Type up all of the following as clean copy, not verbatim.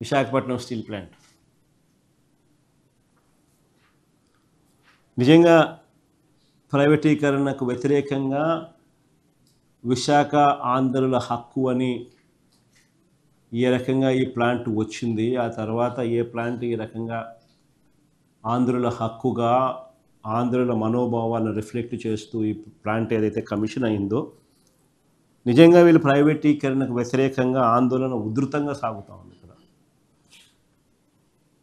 Visakhapatnam steel plant నిజంగా ప్రైవేటీకరణకు వ్యతిరేకంగా విశాఖ ఆంధ్రుల హక్కు అని ఏ రకంగా ఈ ప్లాంట్ వచ్చింది, ఆ తర్వాత ఏ ప్లాంట్ ఈ రకంగా ఆంధ్రుల హక్కుగా ఆంధ్రుల మనోభావాలను రిఫ్లెక్ట్ చేస్తూ ఈ ప్లాంట్ ఏదైతే కమిషన్ అయిందో, నిజంగా వీళ్ళు ప్రైవేటీకరణకు వ్యతిరేకంగా ఆందోళన ఉధృతంగా సాగుతూ ఉంది. ఇక్కడ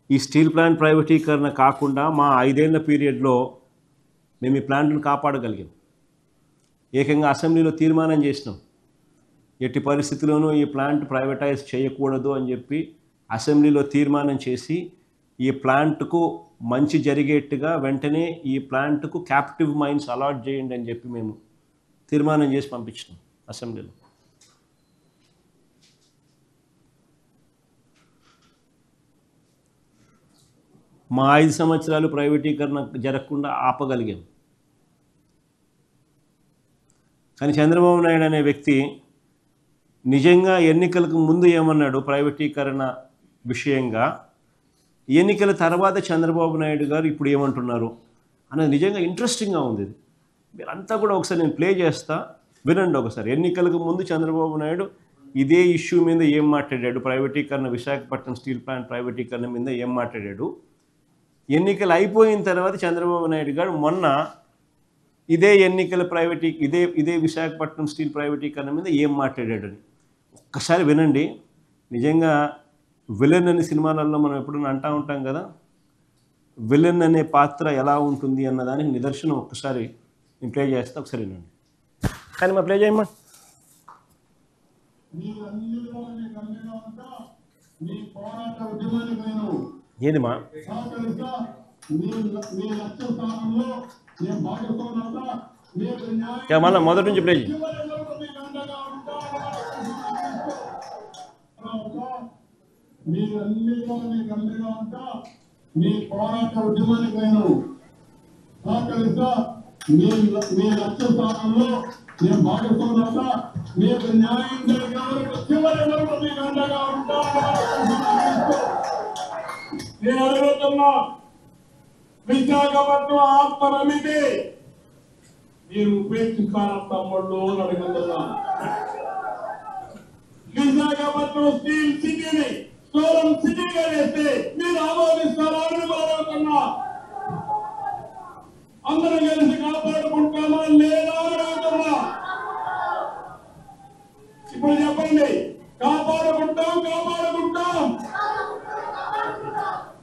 ఈ స్టీల్ ప్లాంట్ ప్రైవేటీకరణ కాకుండా మా 5 ఏళ్ల పీరియడ్లో మేము ఈ ప్లాంట్ను కాపాడగలిగాం. ఏకంగా అసెంబ్లీలో తీర్మానం చేసినాం, ఎట్టి పరిస్థితుల్లోనూ ఈ ప్లాంట్ ప్రైవేటైజ్ చేయకూడదు అని చెప్పి అసెంబ్లీలో తీర్మానం చేసి ఈ ప్లాంట్కు మంచి జరిగేట్టుగా వెంటనే ఈ ప్లాంట్కు క్యాప్టివ్ మైన్స్ అలాట్ చేయండి అని చెప్పి మేము తీర్మానం చేసి పంపించినాం అసెంబ్లీలో. మా 5 సంవత్సరాలు ప్రైవేటీకరణ జరగకుండా ఆపగలిగాం. కానీ చంద్రబాబు నాయుడు అనే వ్యక్తి నిజంగా ఎన్నికలకు ముందు ఏమన్నాడు ప్రైవేటీకరణ విషయంగా, ఎన్నికల తర్వాత చంద్రబాబు నాయుడు గారు ఇప్పుడు ఏమంటున్నారు అనేది నిజంగా ఇంట్రెస్టింగ్గా ఉంది. ఇది మీరంతా కూడా ఒకసారి నేను ప్లే చేస్తా, వినండి ఒకసారి. ఎన్నికలకు ముందు చంద్రబాబు నాయుడు ఇదే ఇష్యూ మీద ఏం మాట్లాడాడు, ప్రైవేటీకరణ విశాఖపట్నం స్టీల్ ప్లాంట్ ప్రైవేటీకరణ మీద ఏం మాట్లాడాడు, ఎన్నికలు అయిపోయిన తర్వాత చంద్రబాబు నాయుడు గారు మొన్న ఇదే ఎన్నికల ఇదే విశాఖపట్నం స్టీల్ ప్రైవేటీకరణ మీద ఏం మాట్లాడాడని ఒక్కసారి వినండి. నిజంగా విలన్ అనే సినిమాలలో మనం ఎప్పుడైనా అంటూ ఉంటాం కదా, విలన్ అనే పాత్ర ఎలా ఉంటుంది అన్నదానికి నిదర్శనం ఒక్కసారి నేను ప్లే చేస్తే ఒకసారి వినండి. కానీ మా ప్లే చేయమ్మా. ఏది మా మళ్ళా మొదటి నుంచి ప్లే చేయి. మీ పోరాట ఉద్యమానికి నేను సహకరిస్తా, మీ లక్ష్య స్థానంలో నేను భాగస్వామ్యంగా మీకు న్యాయం జరిగే వరకు చివరి వరకు మీకు అండగా ఉంటా. నేను అడుగుతున్నా, విశాఖపట్నం ఆత్మరమికి మీరు ఉపేక్షిస్తారా తమ్ముళ్ళు అని అడుగుతున్నా. విశాఖపట్నం స్టీల్ సిటీని స్టోరం సిటీగా చేస్తే మీరు ఆమోదిస్తారా అని అడుగుతున్నా. అందరం కలిసి కాపాడుకుంటామా లేదా అని అడుగుతున్నా. ఇప్పుడు చెప్పండి, కాపాడుకుంటాం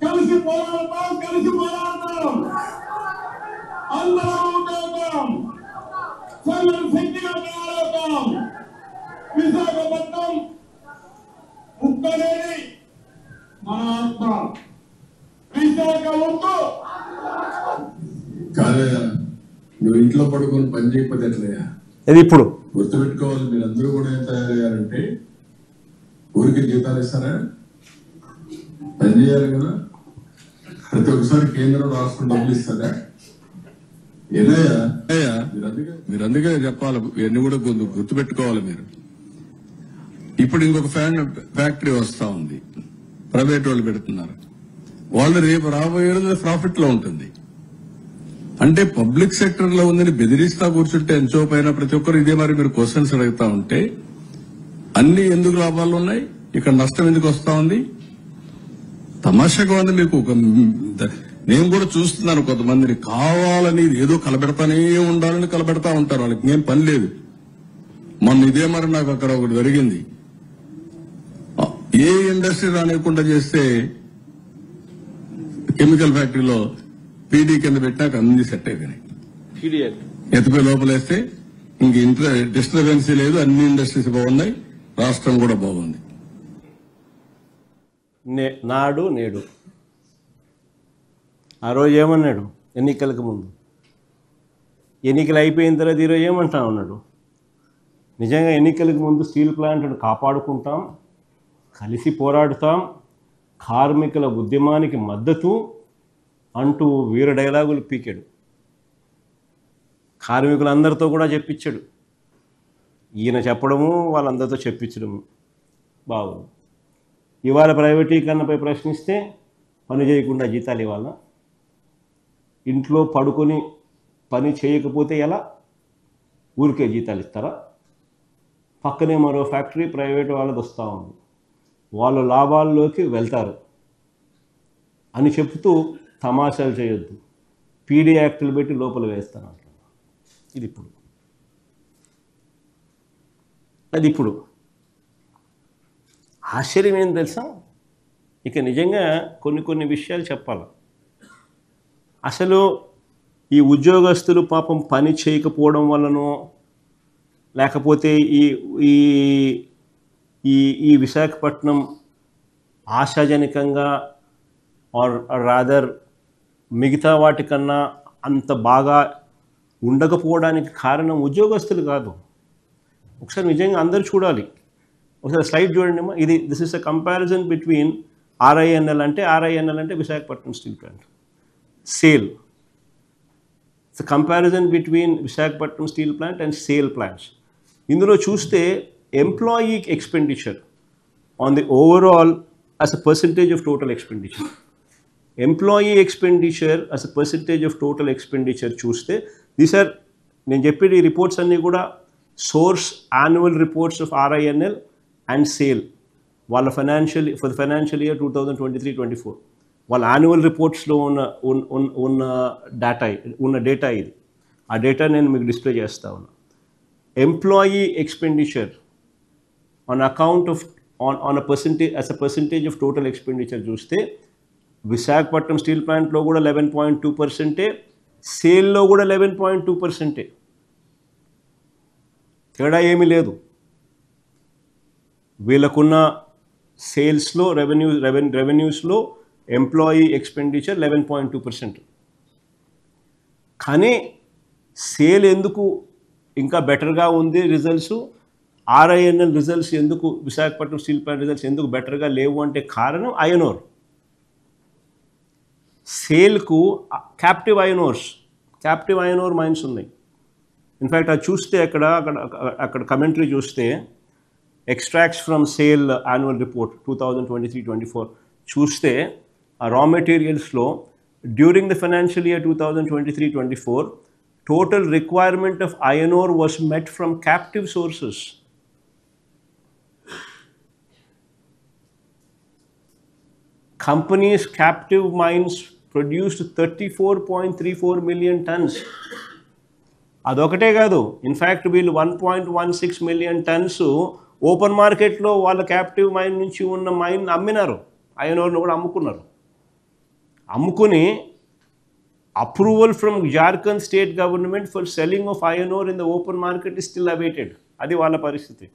కలిసి పోరాడతాం అందరం ఉంటాం, సంఘం శక్తిగా తయారవుతాం. విశాఖపట్నం ఉక్కనేది మన ఆత్మ, విశాఖ ఉక్కు. కాదయా, నువ్వు ఇంట్లో పడుకొని పని చేయకపోతే ఎట్లయ్యా? అది ఇప్పుడు గుర్తుపెట్టుకోవాలి, మీరు అందరూ కూడా ఏం తయారయ్యారంటే ఊరికి జీతాలు ఇస్తారా? పని చేయాలి కదా. ప్రతి ఒక్కసారి కేంద్రం రాష్ట్రం డబ్బులు ఇస్తారా? ఏదయ్యా మీరు అందుకే చెప్పాలి, ఇవన్నీ కూడా గుర్తుపెట్టుకోవాలి మీరు. ఇప్పుడు ఇంకొక ఫ్యాక్టరీ వస్తా ఉంది, ప్రైవేట్ వాళ్ళు పెడుతున్నారు. వాళ్ళు రేపు రాబోయే రోజు ప్రాఫిట్ లో ఉంటుంది. అంటే పబ్లిక్ సెక్టర్ లో ఉందని బెదిరిస్తా కూర్చుంటే ఎంచో పైన ప్రతి ఒక్కరు ఇదే మరి మీరు క్వశ్చన్స్ అడుగుతా ఉంటే అన్ని ఎందుకు లాభాలు ఉన్నాయి, ఇక్కడ నష్టం ఎందుకు వస్తా ఉంది? తమాషాగా ఉంది మీకు. నేను కూడా చూస్తున్నాను, కొంతమందిని కావాలని ఏదో కలబెడతానే ఉండాలని కలబెడతా ఉంటారు, వాళ్ళకి ఏం పని లేదు. మొన్న ఇదే మరి నాకు అక్కడ ఒకటి జరిగింది. ఏ ఇండస్ట్రీ రానివ్వకుండా చేస్తే కెమికల్ ఫ్యాక్టరీలో పీడీ కింద పెట్టినాక అన్ని సెట్ అయిపోయినాయి. ఎత్తిపోయి లోపలేస్తే ఇంక ఇంట్లో డిస్టర్బెన్సీ లేదు, అన్ని ఇండస్ట్రీస్ బాగున్నాయి, రాష్ట్రం కూడా బాగుంది. నాడు నేడు ఆ రోజు ఏమన్నాడు ఎన్నికలకు ముందు, ఎన్నికలు అయిపోయిన తర్వాత ఈరోజు ఏమంటా ఉన్నాడు. నిజంగా ఎన్నికలకు ముందు స్టీల్ ప్లాంట్ను కాపాడుకుంటాం, కలిసి పోరాడుతాం, కార్మికుల ఉద్యమానికి మద్దతు అంటూ వీర డైలాగులు పీకాడు. కార్మికులందరితో కూడా చెప్పించాడు. ఈయన చెప్పడము వాళ్ళందరితో చెప్పించడము బాగుంది. ఇవాళ ప్రైవేటీకరణపై ప్రశ్నిస్తే పని చేయకుండా జీతాలు ఇవ్వాలా? ఇంట్లో పడుకొని పని చేయకపోతే ఎలా? ఊరికే జీతాలు ఇస్తారా? పక్కనే మరో ఫ్యాక్టరీ ప్రైవేట్ వాళ్ళది వస్తూ ఉంది, వాళ్ళు లాభాల్లోకి వెళ్తారు అని చెప్తూ తమాషాలు చేయొద్దు. పీడీ యాక్టులు పెట్టి లోపల వేస్తాను అంటున్నా. అది ఇప్పుడు ఆశ్చర్యం ఏం తెలుసా? ఇక నిజంగా కొన్ని విషయాలు చెప్పాలి. అసలు ఈ ఉద్యోగస్తులు పాపం పని చేయకపోవడం వల్లనో, లేకపోతే ఈ ఈ ఈ విశాఖపట్నం ఆశాజనకంగా ఆర్ రాదర్ మిగతా వాటికన్నా అంత బాగా ఉండకపోవడానికి కారణం ఉద్యోగస్తులు కాదు. ఒకసారి నిజంగా అందరూ చూడాలి. ఒకసారి స్లైడ్ చూడండి అమ్మా. This is a comparison between RINL అంటే Visakhapatnam steel plant, SAIL. It's a comparison between Visakhapatnam steel plant and SAIL plants. ఇందులో చూస్తే employee expenditure on the overall as a percentage of total expenditure. Employee expenditure as a percentage of total expenditure చూస్తే these are నేను చెప్పేది ఈ reports అన్నీ కూడా source annual reports of RINL and sale వాళ్ళ for financial year 2023-24 వాళ్ళ annual రిపోర్ట్స్లో ఉన్న data ఇది. ఆ డేటా నేను మీకు డిస్ప్లే చేస్తా ఉన్నా. Employee expenditure on account of on a percentage as a percentage of total expenditure చూస్తే విశాఖపట్నం స్టీల్ ప్లాంట్లో కూడా 11.2%, సేల్లో కూడా 11.2%. తేడా ఏమీ లేదు. వీళ్ళకున్న సేల్స్లో రెవెన్యూస్లో ఎంప్లాయీ ఎక్స్పెండిచర్ 11.2%. కానీ సేల్ ఎందుకు ఇంకా బెటర్గా ఉంది రిజల్ట్స్, ఆర్ఐఎన్ఎల్ రిజల్ట్స్ ఎందుకు, విశాఖపట్నం స్టీల్ ప్లాంట్ రిజల్ట్స్ ఎందుకు బెటర్గా లేవు అంటే కారణం ఐరన్ ఓర్. సేల్కు క్యాప్టివ్ ఐరన్ ఓర్ మైన్స్ ఉన్నాయి. ఇన్ఫ్యాక్ట్ అది చూస్తే అక్కడ కమెంటరీ చూస్తే extracts from SAIL annual report 2023-24 చూస్తే ఆ రా మెటీరియల్స్లో during the financial year 2023-24 total requirement of iron ore was met from captive sources. Companies' captive mines produced 34.34 million tons. అదొకటే కాదు, ఇన్ఫ్యాక్ట్ వీళ్ళు 1.16 million tons ఓపెన్ మార్కెట్లో వాళ్ళ captive mine నుంచి ఉన్న మైన్ అమ్మినారు. ఐరన్ ఓర్ను కూడా అమ్ముకుని approval from Jharkhand state government for selling of iron ore in the open market is still awaited. అది వాళ్ళ పరిస్థితి.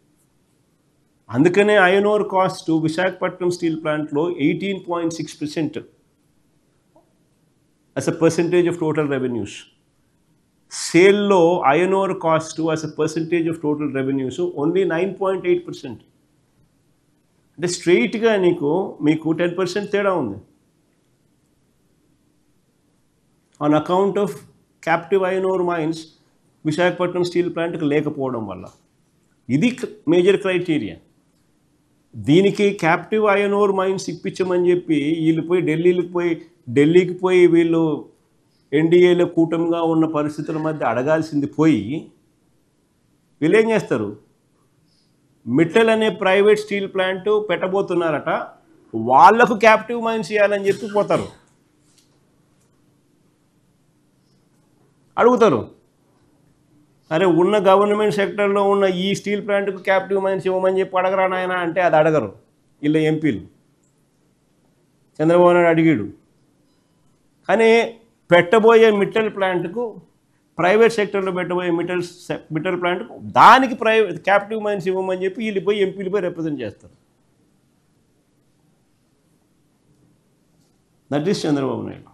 అందుకనే iron ore cost Visakhapatnam steel ప్లాంట్లో 18.6% as a percentage of total revenues. సేల్లో iron ore cost as a percentage of total revenues only 9.8%. అంటే స్ట్రెయిట్గా మీకు 10% తేడా ఉంది. On account of captive iron ore mines, Visakhapatnam steel ప్లాంట్కి లేకపోవడం వల్ల. ఇది మేజర్ క్రైటీరియా. దీనికి క్యాప్టివ్ ఐరన్ ఓర్ మైన్స్ ఇప్పించమని చెప్పి వీళ్ళు పోయి ఢిల్లీకి పోయి వీళ్ళు ఎన్డీఏలో కూటమిగా ఉన్న పరిస్థితుల మధ్య అడగాల్సింది పోయి వీళ్ళు ఏం చేస్తారు? మిట్టల్ అనే ప్రైవేట్ స్టీల్ ప్లాంట్ పెట్టబోతున్నారట, వాళ్లకు క్యాప్టివ్ మైన్స్ ఇవ్వాలని చెప్పి పోతారు, అడుగుతారు. అరే ఉన్న గవర్నమెంట్ సెక్టర్లో ఉన్న ఈ స్టీల్ ప్లాంట్కు క్యాప్టివ్ మైన్స్ ఇవ్వమని చెప్పి అడగరా నాయన అంటే అది అడగరు వీళ్ళ ఎంపీలు. చంద్రబాబు నాయుడు అడిగాడు. కానీ పెట్టబోయే మిట్టల్ ప్లాంట్కు, ప్రైవేట్ సెక్టర్లో పెట్టబోయే మిట్టల్ ప్లాంట్కు దానికి క్యాప్టివ్ మైన్స్ ఇవ్వమని చెప్పి వీళ్ళు పోయి ఎంపీలు పోయి రిప్రజెంట్ చేస్తారు. That is Chandrababu Naidu.